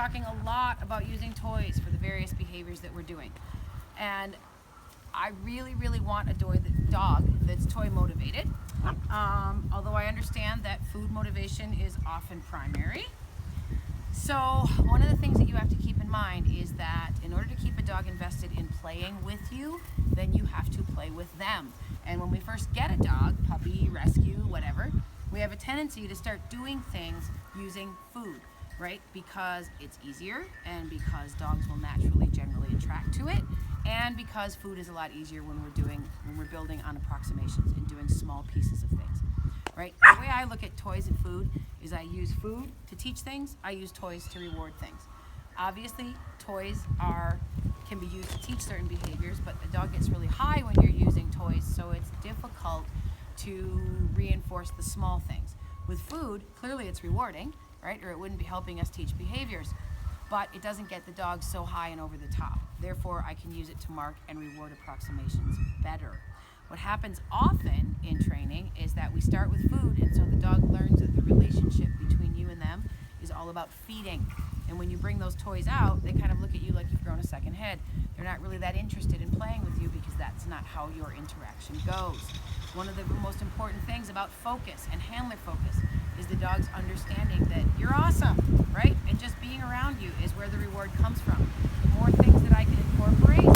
talking a lot about using toys for the various behaviors that we're doing. And I really, really want a dog that's toy motivated. Although I understand that food motivation is often primary. So one of the things that you have to keep in mind is that in order to keep a dog invested in playing with you, then you have to play with them. And when we first get a dog, puppy, rescue, whatever, we have a tendency to start doing things using food, right? Because it's easier, and because dogs will naturally generally attract to it, and because food is a lot easier when we're building on approximations and doing small pieces of things, right? The way I look at toys and food is I use food to teach things, I use toys to reward things. Obviously, toys can be used to teach certain behaviors, but a dog gets really high when you're using toys, so it's difficult to reinforce the small things. With food, clearly it's rewarding, right? Or it wouldn't be helping us teach behaviors, but it doesn't get the dog so high and over the top. Therefore, I can use it to mark and reward approximations better. What happens often in training is that we start with food, and so the dog learns that the relationship between you and them is all about feeding. And when you bring those toys out, they kind of look at you like you've grown a second head. They're not really that interested in playing with you because that's not how your interaction goes. One of the most important things about focus and handler focus is the dog's understanding that you're awesome, right? And just being around you is where the reward comes from. The more things that I can incorporate,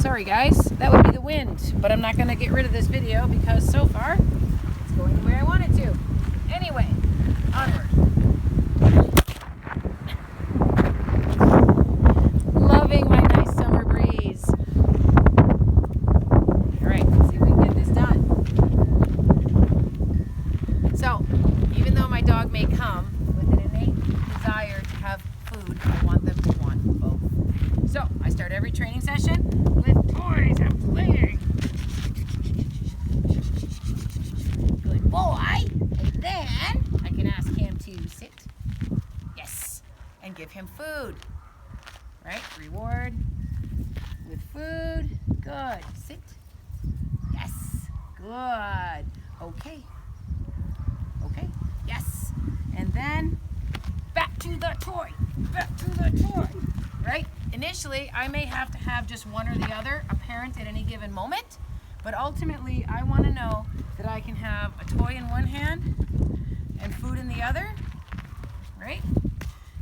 sorry guys, that would be the wind, but I'm not going to get rid of this video because so far it's going the way I want it to. Anyway, onward. Loving my nice summer breeze. Alright, let's see if we can get this done. So, even though my dog may come with an innate desire to have food, I want them to want both. So, I start every training session with toys and playing. Good boy. And then I can ask him to sit. Yes. And give him food. Right? Reward with food. Good. Sit. Yes. Good. Okay. Okay. Yes. And then back to the toy. Back to the toy. Right? Initially, I may have to have just one or the other, a parent at any given moment, but ultimately, I want to know that I can have a toy in one hand and food in the other, right?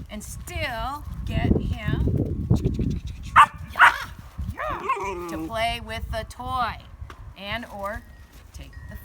And still get him to play with the toy and or take the